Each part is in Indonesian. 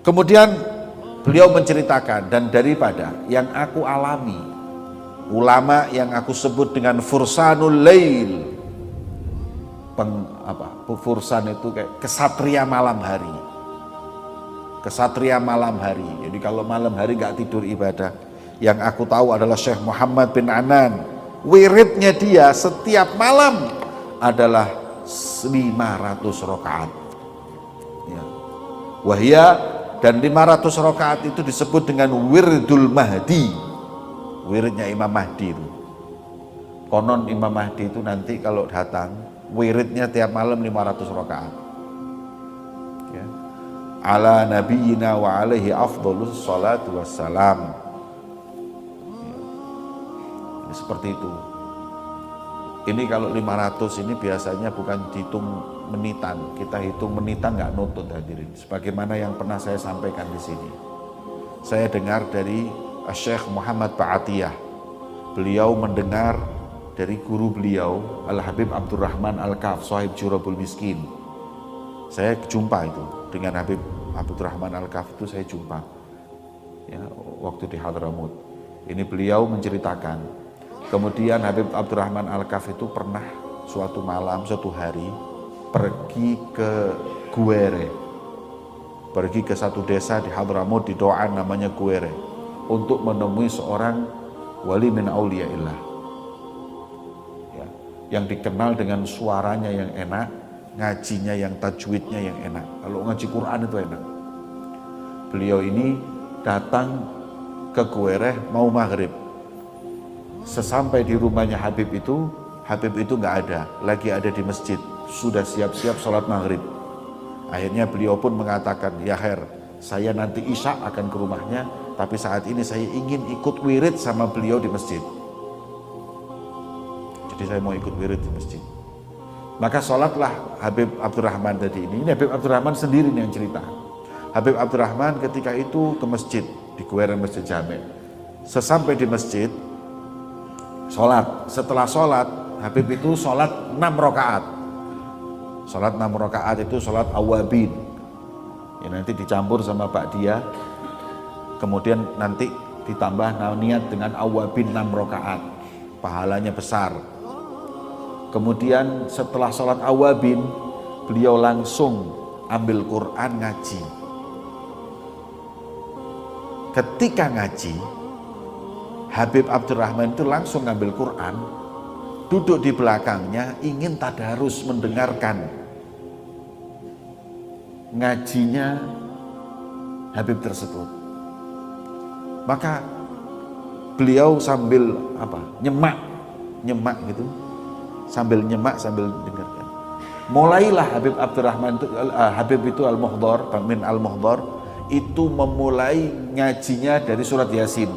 Kemudian beliau menceritakan, dan daripada yang aku alami, ulama yang aku sebut dengan fursanul lail, fursan itu kayak kesatria malam hari, kesatria malam hari. Jadi kalau malam hari nggak tidur ibadah. Yang aku tahu adalah Syekh Muhammad bin Anan, wiridnya dia setiap malam adalah 500 rakaat ya. Wahya, dan 500 rakaat itu disebut dengan wirdul mahdi, wiridnya Imam Mahdi itu. Konon Imam Mahdi itu nanti kalau datang wiridnya tiap malam 500 rakaat ya. Ala nabiyina wa alaihi afdhalus salatu wassalam ya. Seperti itu. Ini kalau 500 ini biasanya bukan dihitung menitan, kita hitung menitan nggak nutut hadirin. Sebagaimana yang pernah saya sampaikan di sini. Saya dengar dari Syekh Muhammad Ba'atiyah. Beliau mendengar dari guru beliau Al-Habib Abdurrahman Al-Kaf, sahib Jurabul Miskin. Saya jumpa itu dengan Habib Abdurrahman Al-Kaf, itu saya jumpa ya, waktu di Hadramut. Ini beliau menceritakan. Kemudian Habib Abdurrahman Al-Kaf itu pernah suatu malam, suatu hari pergi ke Guere, pergi ke satu desa di Hadramut di Doan namanya Guere, untuk menemui seorang wali min auliyaillah ya, yang dikenal dengan suaranya yang enak, ngajinya yang tajwidnya yang enak. Kalau ngaji Quran itu enak. Beliau ini datang ke Guere mau maghrib. Sesampai di rumahnya Habib itu nggak ada, lagi ada di masjid, sudah siap-siap sholat maghrib. Akhirnya beliau pun mengatakan, ya Her, saya nanti isya akan ke rumahnya, tapi saat ini saya ingin ikut wirid sama beliau di masjid. Jadi saya mau ikut wirid di masjid. Maka sholatlah Habib Abdurrahman tadi ini Habib Abdurrahman sendiri yang cerita. Habib Abdurrahman ketika itu ke masjid, di Guere Masjid Jami'. Sesampai di masjid, sholat. Setelah sholat, Habib itu sholat 6 rakaat. Sholat 6 rakaat itu sholat awabin ya, nanti dicampur sama ba'diyah, kemudian nanti ditambah niat dengan awabin 6 rakaat, pahalanya besar. Kemudian setelah sholat awabin, beliau langsung ambil Quran ngaji. Ketika ngaji, Habib Abdurrahman itu langsung ngambil Quran, duduk di belakangnya, ingin tadarus mendengarkan ngajinya Habib tersebut. Maka beliau sambil nyemak gitu, sambil dengarkan. Mulailah Habib Abdurrahman itu, Habib itu Al-Muhdhar, min Al-Muhdhar itu memulai ngajinya dari surat Yasin.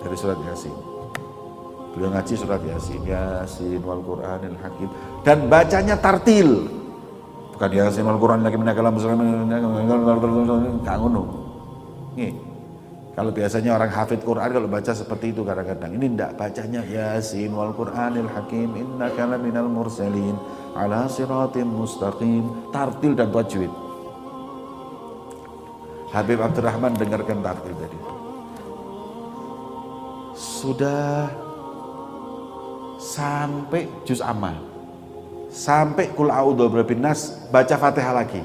Dari surat Yasin. Beliau ngaji surat Yasin, Yasin wal Qur'anil Hakim, dan bacanya tartil. Bukan Yasin wal Qur'anil Hakim innaka ngono. Nih. Kalau biasanya orang hafid Quran kalau baca seperti itu kadang-kadang, ini enggak, bacanya Yasin wal Qur'anil Hakim innaka laminal mursalin ala siratim mustaqim, tartil dan tajwid. Habib Abdurrahman dengarkan tartil tadi. Sudah sampai juz amma, sampai kul a'udzu birabbin nas, baca Fatihah lagi,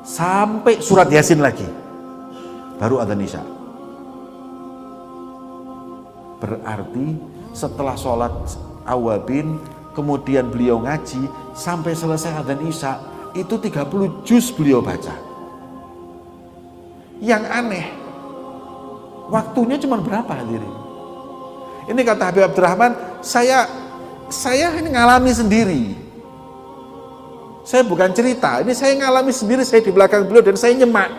sampai surat Yasin lagi, baru adzan isya. Berarti setelah sholat awabin, kemudian beliau ngaji sampai selesai adzan isya, itu 30 juz beliau baca. Yang aneh, waktunya cuma berapa hadirin? Ini kata Habib Abdurrahman, saya ini ngalami sendiri. Saya bukan cerita, ini saya ngalami sendiri, saya di belakang beliau dan saya nyemak.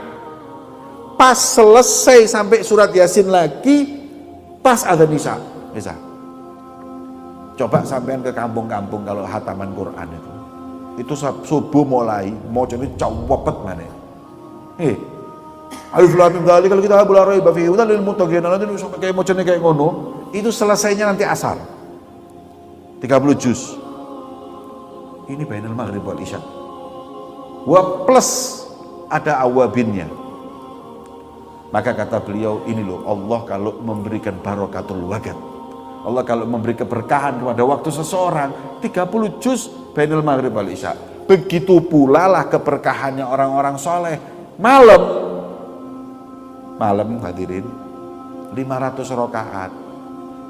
Pas selesai sampai surat Yasin lagi, pas adzan isya. Bisa. Coba sampean ke kampung-kampung kalau hataman Quran itu subuh mulai, mau jadi cawapet mana? Alif lam mim dzalika kalau kita la raiba fihi hudal lil muttaqin, nanti sampai kayak macamnya kayak ngono, itu selesainya nanti asar. 30 juz. Ini bainal maghrib wal isya. Wa plus ada awabinnya. Maka kata beliau, ini loh Allah kalau memberikan barokatul waqt, Allah kalau memberi keberkahan kepada waktu seseorang 30 juz bainal maghrib wal isya. Begitu pula lah keberkahannya orang-orang soleh malam hadirin 500 rakaat.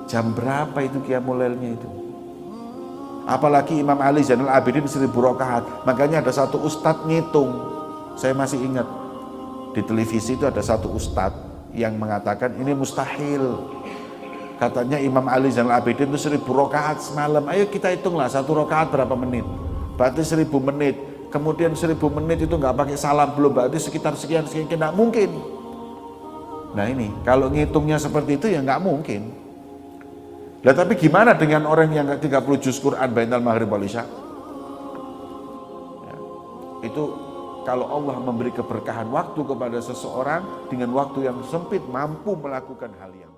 Jam berapa itu qiyamul lailnya itu? Apalagi Imam Ali Zainal Abidin 1000 rakaat. Makanya ada satu ustadz ngitung. Saya masih ingat di televisi itu ada satu ustadz yang mengatakan ini mustahil. Katanya Imam Ali Zainal Abidin itu 1000 rakaat semalam. Ayo kita hitunglah satu rakaat berapa menit. Berarti 1000 menit. Kemudian 1000 menit itu nggak pakai salam belum, berarti sekitar sekian, nggak mungkin. Nah ini kalau ngitungnya seperti itu ya nggak mungkin. Lah tapi gimana dengan orang yang 30 juz Quran bainal maghrib wal isya? Ya, itu kalau Allah memberi keberkahan waktu kepada seseorang dengan waktu yang sempit mampu melakukan hal yang